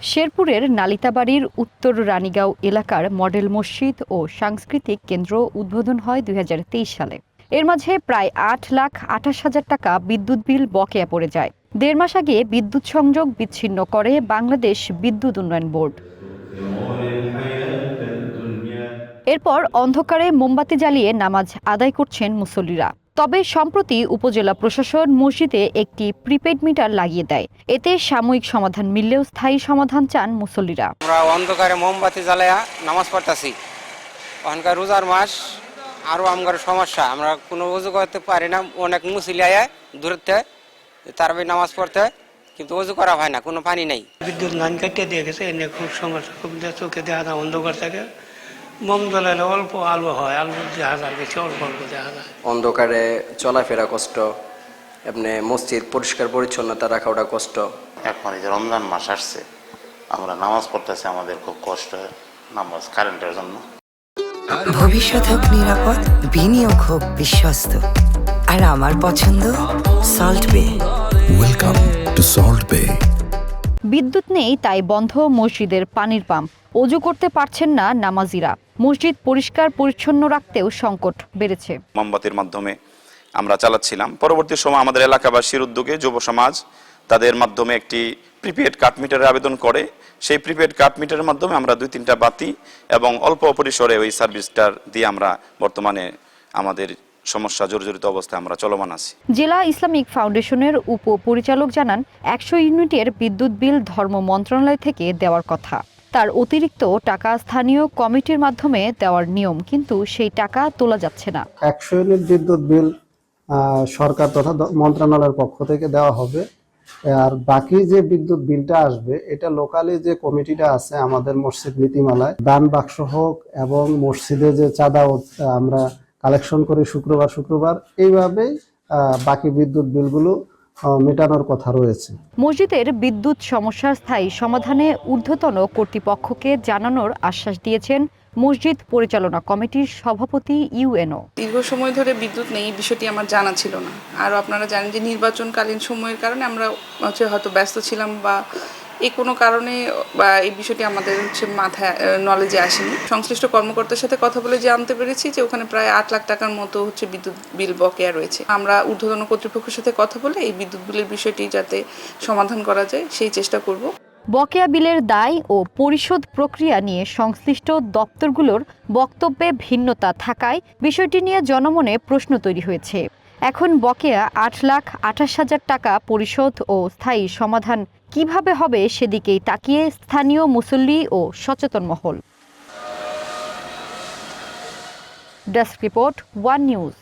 শেরপুরের নালিতাবাড়ির উত্তর রানীগাঁও এলাকার মডেল মসজিদ ও সাংস্কৃতিক কেন্দ্র উদ্বোধন হয় ২০২৩ সালে। এর মাঝে প্রায় ৮,২৮,০০০ টাকা বিদ্যুৎ বিল বকেয়া পড়ে যায়। ১.৫ মাস আগে বিদ্যুৎ সংযোগ বিচ্ছিন্ন করে বাংলাদেশ বিদ্যুৎ উন্নয়ন বোর্ড। এরপর অন্ধকারে মোমবাতি জ্বালিয়ে নামাজ আদায় করছেন মুসল্লিরা। তবে সম্প্রতি উপজেলা প্রশাসন মসজিদে একটি প্রিপেড মিটার লাগিয়ে দেয়। এতে সাময়িক সমাধান মিললেও স্থায়ী সমাধান চান মুসল্লিরা। আমরা অন্ধকারে মোমবাতি জ্বালায়া নামাজ পড়তেছি। ওখানকার রোজার মাস আরো আমার সমস্যা, আমরা কোনো ওযু করতে পারি না। অনেক মুসল্লি আয় দূরতে তারাবি নামাজ পড়তে, কিন্তু ওযু করা হয় না, কোনো পানি নেই। বিদ্যুৎ লাইন কাটিয়ে দিয়ে গেছে, এনে খুব সমস্যা, খুব চোখে দেখা যায় অন্ধকার থাকে। মোম জ্বালালে অল্প আলো হয়, আলো দেখা যায় বেশি, অল্প অল্প দেখা যায়। অন্ধকারে চলাফেরা কষ্ট, এমনি মসজিদ পরিষ্কার পরিচ্ছন্নতা রাখা ওটা কষ্ট। এখন এই যে রমজান মাস আসছে, আমরা নামাজ পড়তেছি, আমাদের খুব কষ্ট হয় নামাজ কারেন্টের জন্য। ভবিষ্যৎ হোক নিরাপদ, বিনিয়োগ হোক বিশ্বস্ত, আর আমার পছন্দ সল্ট বে। ওয়েলকাম টু সল্ট বে। বিদ্যুৎ নেই, তাই বন্ধ মসজিদের পানির পাম্প। ওযু করতে পারছেন না নামাজিরা। মসজিদ পরিষ্কার পরিচ্ছন্ন রাখতেও সংকট বেড়েছে। মোমবাতির মাধ্যমে আমরা চালাচ্ছিলাম। পরবর্তী সময় আমাদের এলাকাবাসীর উদ্যোগে যুব সমাজ তাদের মাধ্যমে একটি প্রিপেড কাট মিটারের আবেদন করে। সেই প্রিপেড কাট মিটারের মাধ্যমে আমরা ২-৩টা বাতি এবং অল্প পরিসরে ওই সার্ভিসটার দিয়ে আমরা বর্তমানে আমাদের সমস্যা জর্জরিত অবস্থায় আমরা চলমান আছি। জেলা ইসলামিক ফাউন্ডেশনের উপপরিচালক জানান, ১০০ ইউনিটের বিদ্যুৎ বিল ধর্ম মন্ত্রণালয় থেকে দেওয়ার কথা। তার অতিরিক্ত টাকা স্থানীয় কমিটির মাধ্যমে দেওয়ার নিয়ম, কিন্তু সেই টাকা তোলা যাচ্ছে না। ১০০ ইউনিট বিদ্যুৎ বিল সরকার তথা মন্ত্রণালয়ের পক্ষ থেকে দেওয়া হবে। আর বাকি যে বিদ্যুৎ বিলটা আসবে, এটা লোকালি যে কমিটিটা আছে আমাদের মসজিদ নীতিমালায়, দান বাক্স হোক এবং মসজিদে যে চাঁদা আমরা কালেকশন করি শুক্রবার, এইভাবেই বাকি বিদ্যুৎ বিলগুলো মেটানোর কথা রয়েছে। মসজিদের বিদ্যুৎ সমস্যার স্থায়ী সমাধানে ঊর্ধ্বতন কর্তৃপক্ষকে জানানোর আশ্বাস দিয়েছেন মসজিদ পরিচালনা কমিটির সভাপতি ইউএনও। দীর্ঘ সময় ধরে বিদ্যুৎ নেই, বিষয়টি আমার জানা ছিল না। আর আপনারা জানেন যে নির্বাচনকালীন সময়ের কারণে আমরা হয়তো ব্যস্ত ছিলাম, বা কোনো কারণে বা এই বিষয়টি আমাদের মাথায় নলেজে আসেনি। সংশ্লিষ্ট কর্মকর্তার সাথে কথা বলে জানতে পেরেছি যে ওখানে প্রায় ৮ লাখ টাকার মতো বিদ্যুৎ বিল বকেয়া রয়েছে। আমরা ঊর্ধ্বতন কর্তৃপক্ষের সাথে কথা বলে এই বিদ্যুৎ বিলের বিষয়টি যাতে সমাধান করা যায় সেই চেষ্টা করব। বকেয়া বিলের দায় ও পরিশোধ প্রক্রিয়া নিয়ে সংশ্লিষ্ট দপ্তরগুলোর বক্তব্যে ভিন্নতা থাকায় বিষয়টি নিয়ে জনমনে প্রশ্ন তৈরি হয়েছে। এখন বকেয়া ৮,২৮,০০০ টাকা পরিশোধ ও স্থায়ী সমাধান কিভাবে হবে সেদিকেই তাকিয়ে স্থানীয় মুসল্লি ও সচেতন মহল। Desk report, one news.